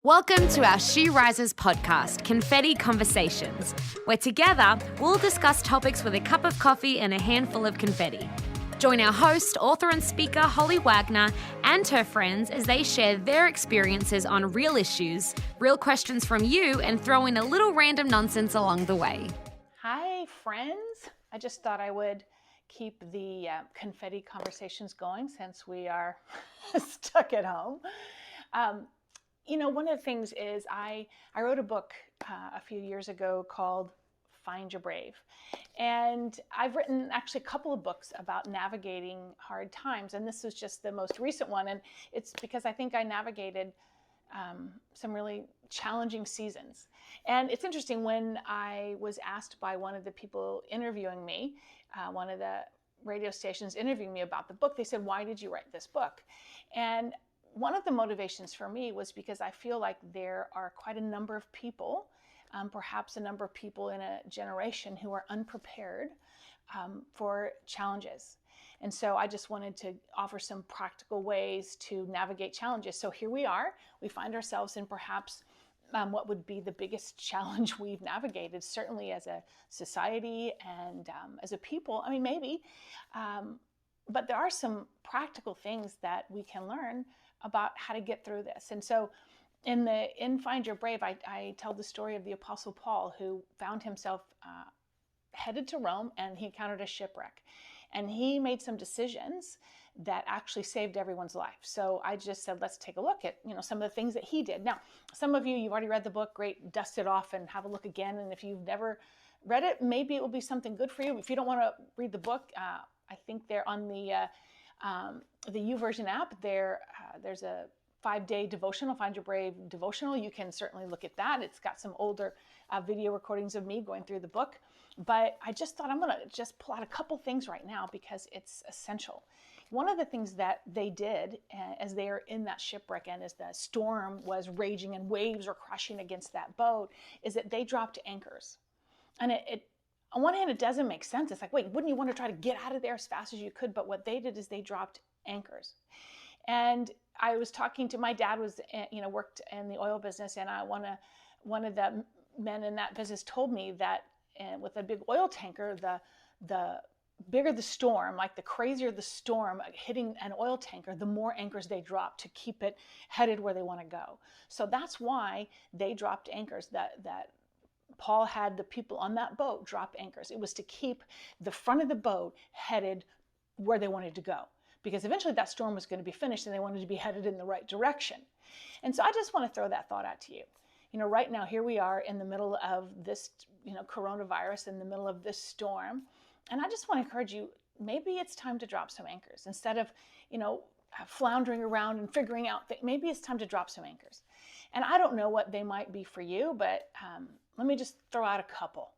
Welcome to our She Rises podcast, Confetti Conversations, where together we'll discuss topics with a cup of coffee and a handful of confetti. Join our host, author and speaker Holly Wagner and her friends as they share their experiences on real issues, real questions from you, and throw in a little random nonsense along the way. Hi, friends. I just thought I would keep the confetti conversations going since we are stuck at home. One of the things is I wrote a book a few years ago called Find Your Brave. And I've written actually a couple of books about navigating hard times. And this was just the most recent one. And it's because I think I navigated some really challenging seasons. And it's interesting, when I was asked by one of the people interviewing me, one of the radio stations interviewing me about the book, they said, "Why did you write this book?" And one of the motivations for me was because I feel like there are quite a number of people, perhaps a number of people in a generation, who are unprepared for challenges. And so I just wanted to offer some practical ways to navigate challenges. So here we are, we find ourselves in perhaps what would be the biggest challenge we've navigated, certainly as a society and as a people. I mean, maybe, but there are some practical things that we can learn about how to get through this. And so in Find Your Brave, I tell the story of the Apostle Paul, who found himself headed to Rome, and he encountered a shipwreck. And he made some decisions that actually saved everyone's life. So I just said, let's take a look at some of the things that he did. Now, some of you've already read the book. Great, dust it off and have a look again. And if you've never read it, maybe it will be something good for you. If you don't want to read the book, I think they're on the YouVersion app. There's a 5-day devotional, Find Your Brave devotional. You can certainly look at that. It's got some older video recordings of me going through the book. But I just thought I'm going to just pull out a couple things right now because it's essential. One of the things that they did as they are in that shipwreck and as the storm was raging and waves were crashing against that boat is that they dropped anchors. And it on one hand, it doesn't make sense. It's like, wait, wouldn't you want to try to get out of there as fast as you could? But what they did is they dropped anchors. And I was talking to my dad, worked in the oil business, and one of the men in that business told me that with a big oil tanker, the bigger the storm, like the crazier the storm hitting an oil tanker, the more anchors they drop to keep it headed where they want to go. So that's why they dropped anchors. That Paul had the people on that boat drop anchors. It was to keep the front of the boat headed where they wanted to go, because eventually that storm was going to be finished and they wanted to be headed in the right direction. And so I just want to throw that thought out to you. Right now, here we are in the middle of this, coronavirus, in the middle of this storm. And I just want to encourage you, maybe it's time to drop some anchors. Instead of, floundering around and figuring out that maybe it's time to drop some anchors. And I don't know what they might be for you, but let me just throw out a couple,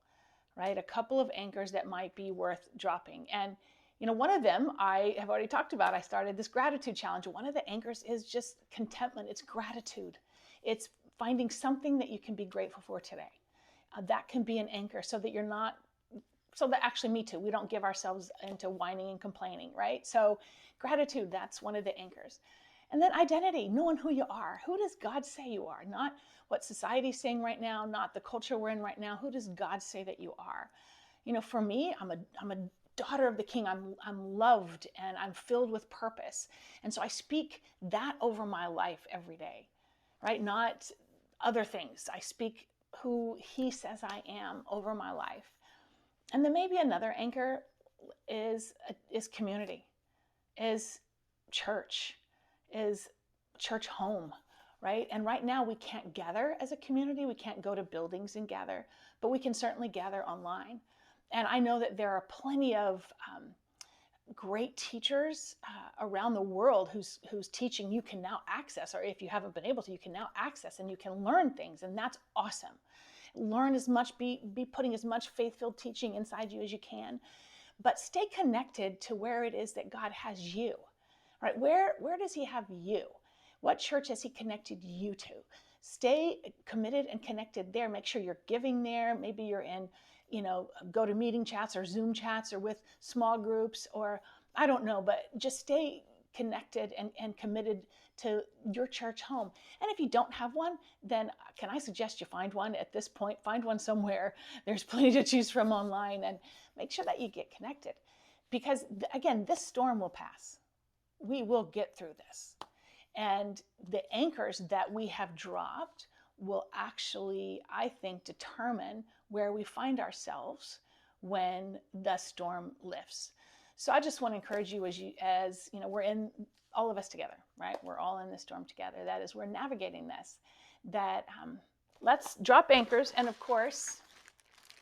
right? A couple of anchors that might be worth dropping. And one of them I have already talked about. I started this gratitude challenge. One of the anchors is just contentment. It's gratitude. It's finding something that you can be grateful for today. That can be an anchor so that actually, me too, we don't give ourselves into whining and complaining, right? So gratitude, that's one of the anchors. And then identity, knowing who you are. Who does God say you are? Not what society's saying right now, not the culture we're in right now. Who does God say that you are? For me, I'm a daughter of the King. I'm loved and I'm filled with purpose. And so I speak that over my life every day, right? Not other things. I speak who He says I am over my life. And then maybe another anchor is community, is church home, right? And right now we can't gather as a community. We can't go to buildings and gather, but we can certainly gather online. And I know that there are plenty of great teachers around the world whose teaching you can now access, or if you haven't been able to, you can now access and you can learn things, and that's awesome. Learn as much, be putting as much faith-filled teaching inside you as you can, but stay connected to where it is that God has you, right? Where does He have you? What church has He connected you to? Stay committed and connected there. Make sure you're giving there. Maybe you're in go to meeting chats or Zoom chats or with small groups, or I don't know, but just stay connected and committed to your church home. And if you don't have one, then can I suggest you find one at this point? Find one somewhere. There's plenty to choose from online, and make sure that you get connected. Because again, this storm will pass. We will get through this. And the anchors that we have dropped will actually, I think, determine where we find ourselves when the storm lifts. So I just want to encourage you as you know, we're in, all of us together, right? We're all in this storm together. That is, we're navigating this. That let's drop anchors and, of course,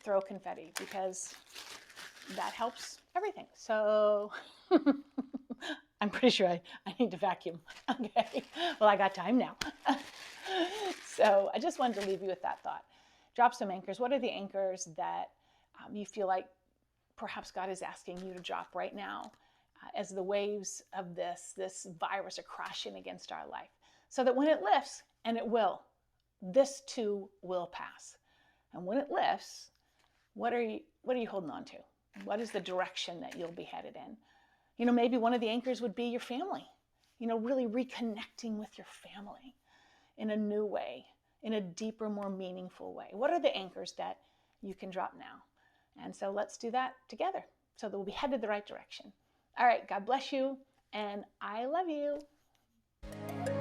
throw confetti, because that helps everything. So I'm pretty sure I need to vacuum. Okay. Well, I got time now. So I just wanted to leave you with that thought. Drop some anchors. What are the anchors that you feel like perhaps God is asking you to drop right now as the waves of this virus are crashing against our life, so that when it lifts, and it will, this too will pass. And when it lifts, what are you holding on to? What is the direction that you'll be headed in? You know, maybe one of the anchors would be your family, you know, really reconnecting with your family in a new way, in a deeper, more meaningful way. What are the anchors that you can drop now? And so let's do that together so that we'll be headed the right direction. All right, God bless you, and I love you.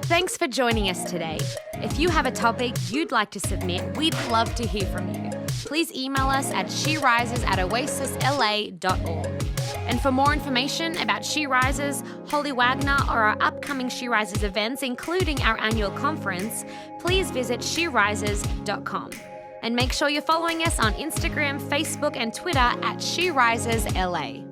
Thanks for joining us today. If you have a topic you'd like to submit, we'd love to hear from you. Please email us at sherises@oasisla.org. And for more information about She Rises, Holly Wagner, or our upcoming She Rises events, including our annual conference, please visit sherises.com. And make sure you're following us on Instagram, Facebook, and Twitter at SheRisesLA.